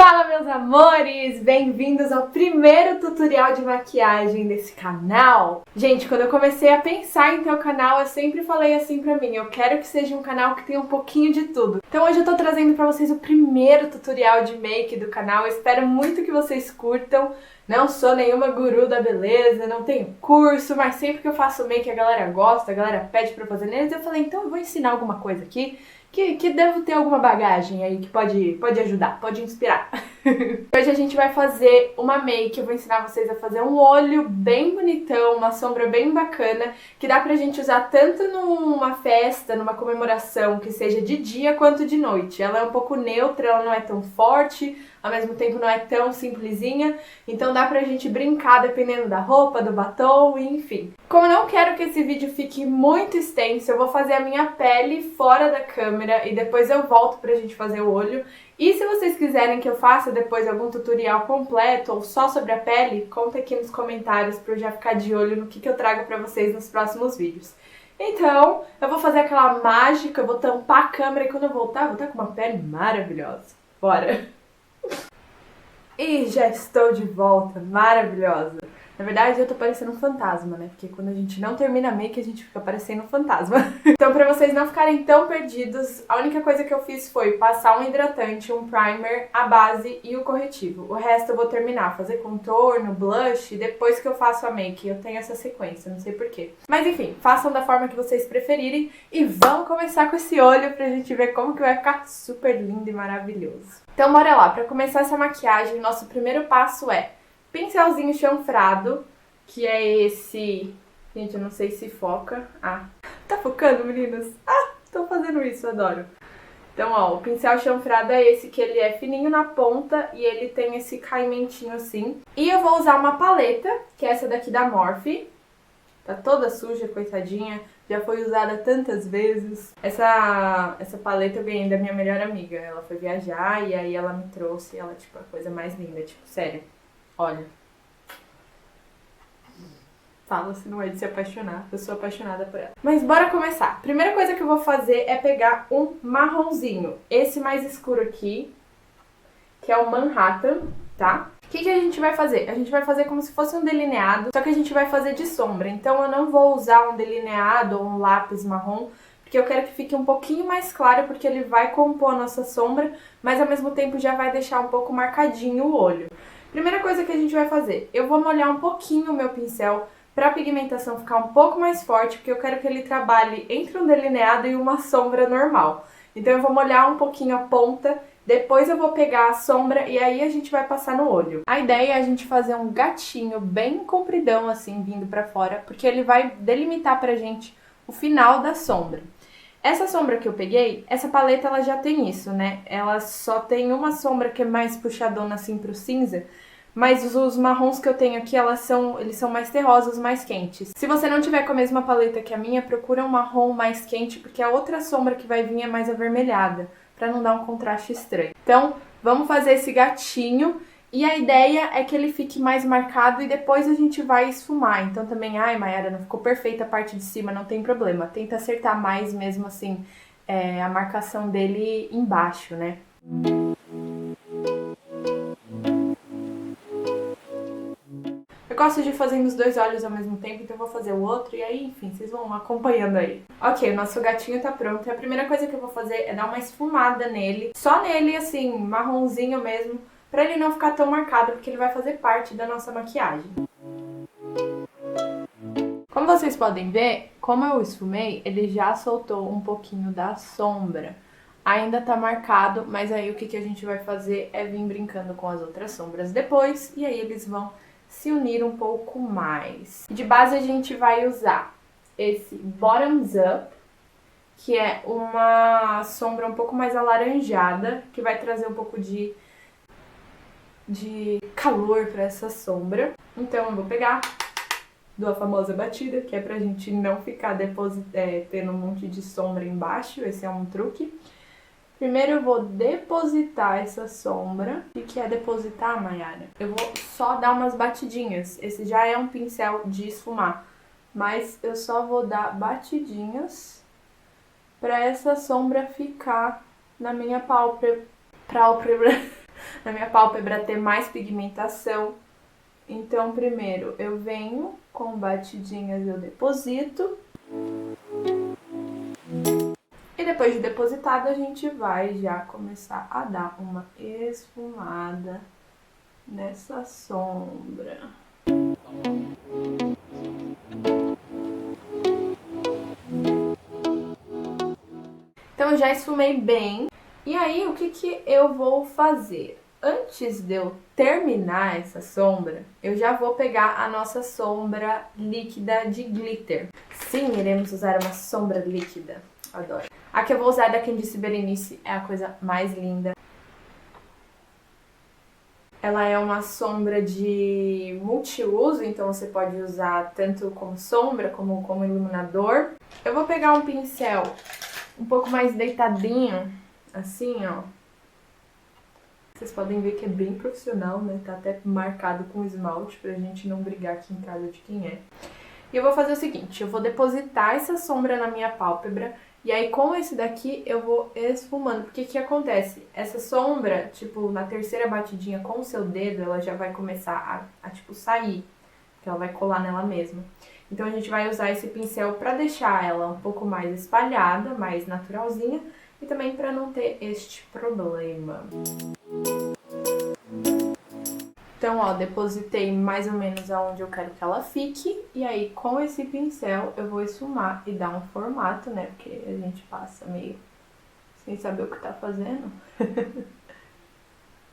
Fala, meus amores! Bem-vindos ao primeiro tutorial de maquiagem desse canal. Gente, quando eu comecei a pensar em ter o canal, eu sempre falei assim pra mim, eu quero que seja um canal que tenha um pouquinho de tudo. Então hoje eu tô trazendo pra vocês o primeiro tutorial de make do canal, eu espero muito que vocês curtam. Não sou nenhuma guru da beleza, não tenho curso, mas sempre que eu faço make a galera gosta, a galera pede pra eu fazer neles, eu falei, então eu vou ensinar alguma coisa aqui. Que devo ter alguma bagagem aí que pode ajudar, pode inspirar. Hoje a gente vai fazer uma make, eu vou ensinar vocês a fazer um olho bem bonitão, uma sombra bem bacana, que dá pra gente usar tanto numa festa, numa comemoração, que seja de dia quanto de noite. Ela é um pouco neutra, ela não é tão forte, ao mesmo tempo não é tão simplesinha, então dá pra gente brincar dependendo da roupa, do batom, enfim. Como eu não quero que esse vídeo fique muito extenso, eu vou fazer a minha pele fora da câmera e depois eu volto pra gente fazer o olho. E se vocês quiserem que eu faça depois algum tutorial completo ou só sobre a pele, conta aqui nos comentários pra eu já ficar de olho no que eu trago pra vocês nos próximos vídeos. Então, eu vou fazer aquela mágica, eu vou tampar a câmera e quando eu voltar, eu vou estar com uma pele maravilhosa. Bora! E já estou de volta, maravilhosa! Na verdade, eu tô parecendo um fantasma, né? Porque quando a gente não termina a make, a gente fica parecendo um fantasma. Então, pra vocês não ficarem tão perdidos, a única coisa que eu fiz foi passar um hidratante, um primer, a base e o corretivo. O resto eu vou terminar, fazer contorno, blush, depois que eu faço a make. Eu tenho essa sequência, não sei porquê. Mas enfim, façam da forma que vocês preferirem e vamos começar com esse olho pra gente ver como que vai ficar super lindo e maravilhoso. Então, bora lá. Pra começar essa maquiagem, nosso primeiro passo é pincelzinho chanfrado, que é esse... Gente, eu não sei se foca. Ah, tá focando, meninas? Ah, tô fazendo isso, adoro. Então, ó, o pincel chanfrado é esse, que ele é fininho na ponta e ele tem esse caimentinho assim. E eu vou usar uma paleta, que é essa daqui da Morphe. Tá toda suja, coitadinha. Já foi usada tantas vezes. Essa paleta eu ganhei da minha melhor amiga. Ela foi viajar e aí ela me trouxe. Ela, tipo, a coisa mais linda, tipo, sério. Olha. Fala se não é de se apaixonar. Eu sou apaixonada por ela. Mas bora começar. Primeira coisa que eu vou fazer é pegar um marronzinho. Esse mais escuro aqui, que é o Manhattan, tá? O que a gente vai fazer? A gente vai fazer como se fosse um delineado, só que a gente vai fazer de sombra. Então eu não vou usar um delineado ou um lápis marrom, porque eu quero que fique um pouquinho mais claro, porque ele vai compor a nossa sombra, mas ao mesmo tempo já vai deixar um pouco marcadinho o olho. Primeira coisa que a gente vai fazer, eu vou molhar um pouquinho o meu pincel para a pigmentação ficar um pouco mais forte, porque eu quero que ele trabalhe entre um delineado e uma sombra normal. Então eu vou molhar um pouquinho a ponta, depois eu vou pegar a sombra e aí a gente vai passar no olho. A ideia é a gente fazer um gatinho bem compridão assim, vindo para fora, porque ele vai delimitar pra gente o final da sombra. Essa sombra que eu peguei, essa paleta ela já tem isso, né? Ela só tem uma sombra que é mais puxadona assim pro cinza, mas os marrons que eu tenho aqui, eles são mais terrosos, mais quentes. Se você não tiver com a mesma paleta que a minha, procura um marrom mais quente, porque a outra sombra que vai vir é mais avermelhada, pra não dar um contraste estranho. Então, vamos fazer esse gatinho. E a ideia é que ele fique mais marcado e depois a gente vai esfumar. Então também, ai, Mayara, não ficou perfeita a parte de cima, não tem problema. Tenta acertar mais mesmo assim, a marcação dele embaixo, né? Eu gosto de fazer os dois olhos ao mesmo tempo, então eu vou fazer o outro e aí, enfim, vocês vão acompanhando aí. Ok, o nosso gatinho tá pronto e a primeira coisa que eu vou fazer é dar uma esfumada nele. Só nele, assim, marronzinho mesmo, pra ele não ficar tão marcado, porque ele vai fazer parte da nossa maquiagem. Como vocês podem ver, como eu esfumei, ele já soltou um pouquinho da sombra. Ainda tá marcado, mas aí o que a gente vai fazer é vir brincando com as outras sombras depois, e aí eles vão se unir um pouco mais. De base a gente vai usar esse Bottoms Up, que é uma sombra um pouco mais alaranjada, que vai trazer um pouco de calor para essa sombra. Então eu vou pegar, dou a famosa batida, que é pra gente não ficar tendo um monte de sombra embaixo, esse é um truque. Primeiro eu vou depositar essa sombra. O que é depositar, Mayara? Eu vou só dar umas batidinhas. Esse já é um pincel de esfumar, mas eu só vou dar batidinhas pra essa sombra ficar na minha pálpebra. na minha pálpebra ter mais pigmentação. Então, primeiro eu venho com batidinhas, eu deposito. E depois de depositado, a gente vai já começar a dar uma esfumada nessa sombra. Então, eu já esfumei bem. E aí, o que eu vou fazer? Antes de eu terminar essa sombra, eu já vou pegar a nossa sombra líquida de glitter. Sim, iremos usar uma sombra líquida. Adoro. A que eu vou usar da Candice Berenice é a coisa mais linda. Ela é uma sombra de multiuso, então você pode usar tanto como sombra como iluminador. Eu vou pegar um pincel um pouco mais deitadinho, assim, ó. Vocês podem ver que é bem profissional, né? Tá até marcado com esmalte pra gente não brigar aqui em casa de quem é. E eu vou fazer o seguinte, eu vou depositar essa sombra na minha pálpebra e aí com esse daqui eu vou esfumando. Porque que acontece? Essa sombra, tipo, na terceira batidinha com o seu dedo, ela já vai começar a tipo, sair. Que ela vai colar nela mesma. Então a gente vai usar esse pincel pra deixar ela um pouco mais espalhada, mais naturalzinha. E também pra não ter este problema. Então, ó, depositei mais ou menos aonde eu quero que ela fique. E aí, com esse pincel, eu vou esfumar e dar um formato, né? Porque a gente passa meio sem saber o que tá fazendo.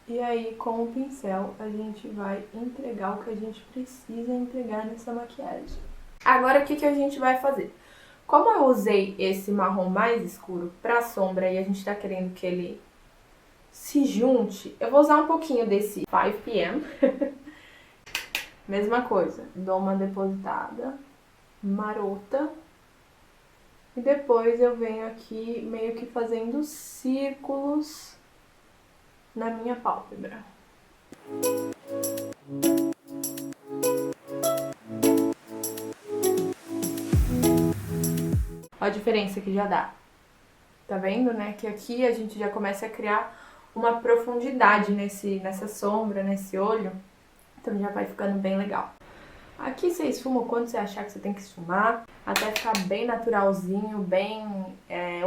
E aí, com o pincel, a gente vai entregar o que a gente precisa entregar nessa maquiagem. Agora, o que a gente vai fazer? Como eu usei esse marrom mais escuro pra sombra e a gente tá querendo que ele se junte, eu vou usar um pouquinho desse 5PM. Mesma coisa, dou uma depositada marota. E depois eu venho aqui meio que fazendo círculos na minha pálpebra. Olha a diferença que já dá. Tá vendo, né? Que aqui a gente já começa a criar uma profundidade nessa sombra, nesse olho. Então já vai ficando bem legal. Aqui você esfuma quando você achar que você tem que esfumar, até ficar bem naturalzinho, bem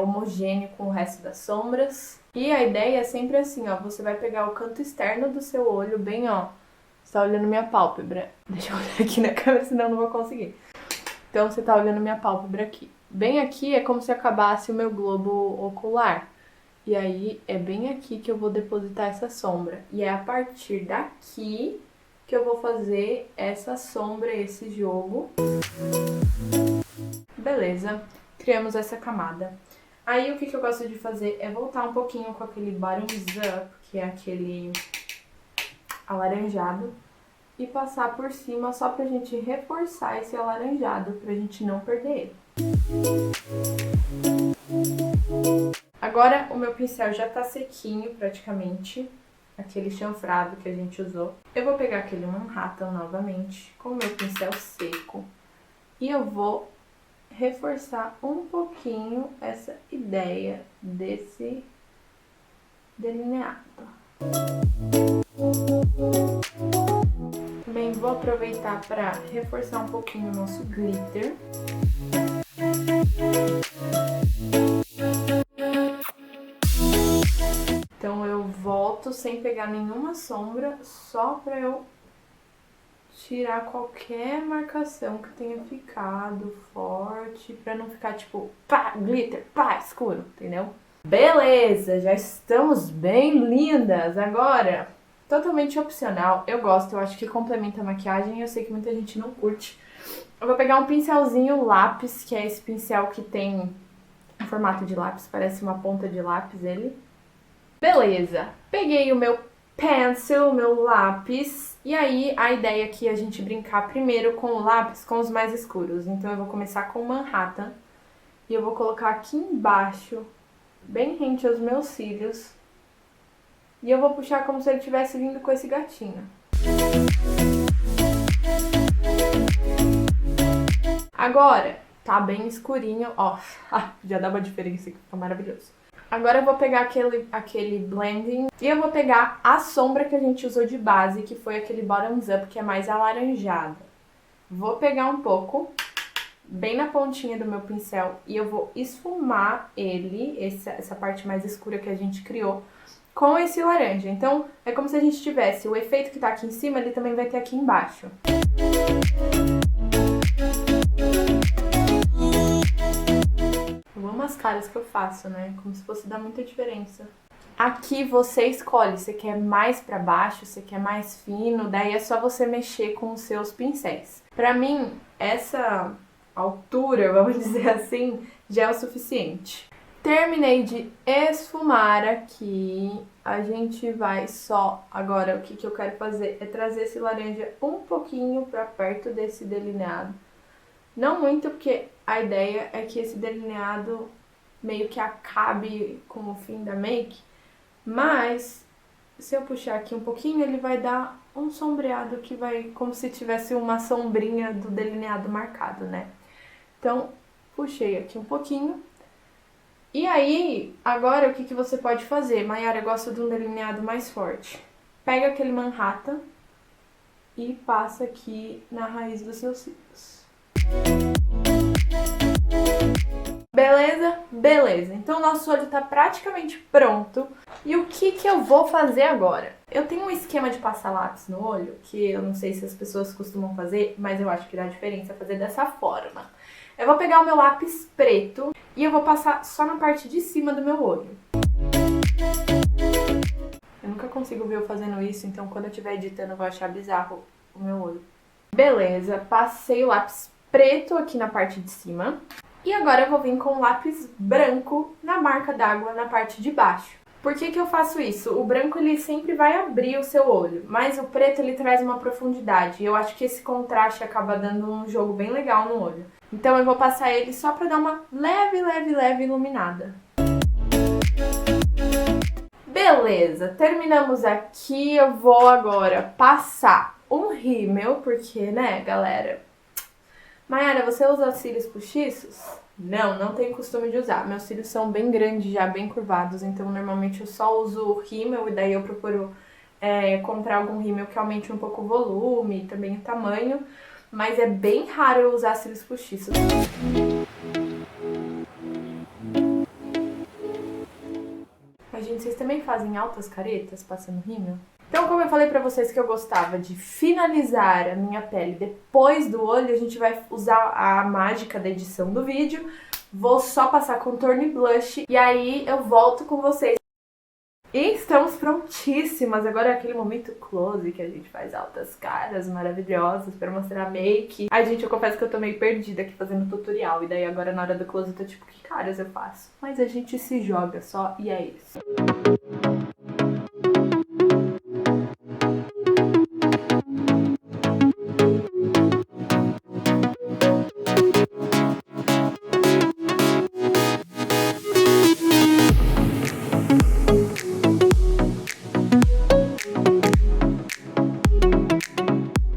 homogêneo com o resto das sombras. E a ideia é sempre assim, ó, você vai pegar o canto externo do seu olho, bem, ó, você tá olhando minha pálpebra. Deixa eu olhar aqui na câmera, senão eu não vou conseguir. Então você tá olhando minha pálpebra aqui. Bem aqui é como se acabasse o meu globo ocular. E aí é bem aqui que eu vou depositar essa sombra. E é a partir daqui que eu vou fazer essa sombra, esse jogo. Beleza, criamos essa camada. Aí o que eu gosto de fazer é voltar um pouquinho com aquele bottoms up, que é aquele alaranjado, e passar por cima só pra gente reforçar esse alaranjado, pra gente não perder ele. Agora o meu pincel já tá sequinho praticamente, aquele chanfrado que a gente usou. Eu vou pegar aquele Manhattan novamente com o meu pincel seco e eu vou reforçar um pouquinho essa ideia desse delineado. Também vou aproveitar para reforçar um pouquinho o nosso glitter. Então eu volto sem pegar nenhuma sombra, só para eu tirar qualquer marcação que tenha ficado forte, pra não ficar tipo, pá, glitter, pá, escuro, entendeu? Beleza, já estamos bem lindas. Agora, totalmente opcional, eu gosto, eu acho que complementa a maquiagem e eu sei que muita gente não curte. Eu vou pegar um pincelzinho lápis, que é esse pincel que tem um formato de lápis, parece uma ponta de lápis ele. Beleza, peguei o meu pencil, meu lápis, e aí a ideia aqui é a gente brincar primeiro com o lápis com os mais escuros. Então eu vou começar com o Manhattan e eu vou colocar aqui embaixo, bem rente aos meus cílios, e eu vou puxar como se ele tivesse vindo com esse gatinho. Agora, tá bem escurinho, ó, já dá uma diferença aqui, fica maravilhoso. Agora eu vou pegar aquele blending e eu vou pegar a sombra que a gente usou de base, que foi aquele bottoms up, que é mais alaranjada. Vou pegar um pouco, bem na pontinha do meu pincel, e eu vou esfumar ele, essa parte mais escura que a gente criou, com esse laranja. Então, é como se a gente tivesse o efeito que tá aqui em cima, ele também vai ter aqui embaixo. Eu amo as caras que eu faço, né? Como se fosse dar muita diferença. Aqui você escolhe, você quer mais pra baixo, você quer mais fino, daí é só você mexer com os seus pincéis. Pra mim, essa altura, vamos dizer assim, já é o suficiente. Terminei de esfumar aqui, a gente vai só... Agora, o que eu quero fazer é trazer esse laranja um pouquinho pra perto desse delineado. Não muito, porque a ideia é que esse delineado meio que acabe com o fim da make, mas se eu puxar aqui um pouquinho, ele vai dar um sombreado que vai como se tivesse uma sombrinha do delineado marcado, né? Então, puxei aqui um pouquinho. E aí, agora o que você pode fazer? Maiara, eu gosto de um delineado mais forte. Pega aquele Manhattan e passa aqui na raiz dos seus cílios. Beleza? Beleza. Então o nosso olho tá praticamente pronto. E o que eu vou fazer agora? Eu tenho um esquema de passar lápis no olho, que eu não sei se as pessoas costumam fazer, mas eu acho que dá diferença fazer dessa forma. Eu vou pegar o meu lápis preto e eu vou passar só na parte de cima do meu olho. Eu nunca consigo ver eu fazendo isso, então quando eu estiver editando eu vou achar bizarro o meu olho. Beleza, passei o lápis preto aqui na parte de cima. E agora eu vou vir com o lápis branco na marca d'água na parte de baixo. Por que eu faço isso? O branco ele sempre vai abrir o seu olho, mas o preto ele traz uma profundidade. E eu acho que esse contraste acaba dando um jogo bem legal no olho. Então eu vou passar ele só pra dar uma leve iluminada. Beleza, terminamos aqui. Eu vou agora passar um rímel, porque, né, galera... Maiara, você usa cílios postiços? Não tenho costume de usar. Meus cílios são bem grandes já, bem curvados, então normalmente eu só uso rímel e daí eu procuro comprar algum rímel que aumente um pouco o volume e também o tamanho, mas é bem raro eu usar cílios postiços. Mas, gente, vocês também fazem altas caretas passando rímel? Então, como eu falei pra vocês que eu gostava de finalizar a minha pele depois do olho, a gente vai usar a mágica da edição do vídeo. Vou só passar contorno e blush e aí eu volto com vocês. E estamos prontíssimas. Agora é aquele momento close que a gente faz altas caras maravilhosas pra mostrar a make. Ai, gente, eu confesso que eu tô meio perdida aqui fazendo tutorial. E daí agora na hora do close eu tô tipo, que caras eu faço? Mas a gente se joga só e é isso.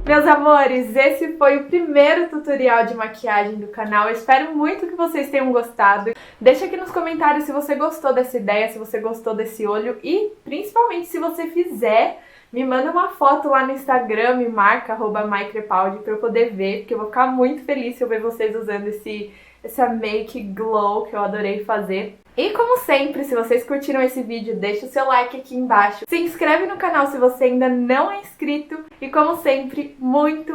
Meus amores, esse foi o primeiro tutorial de maquiagem do canal. Eu espero muito que vocês tenham gostado. Deixa aqui nos comentários se você gostou dessa ideia, se você gostou desse olho e, principalmente, se você fizer, me manda uma foto lá no Instagram, me marca, @maiCrepaldi, pra eu poder ver, porque eu vou ficar muito feliz se eu ver vocês usando essa make glow que eu adorei fazer. E como sempre, se vocês curtiram esse vídeo, deixa o seu like aqui embaixo. Se inscreve no canal se você ainda não é inscrito. E como sempre, muito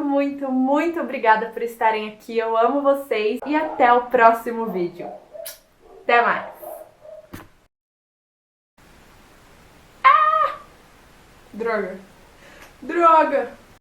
obrigada por estarem aqui. Eu amo vocês e até o próximo vídeo. Até mais! Ah! Droga!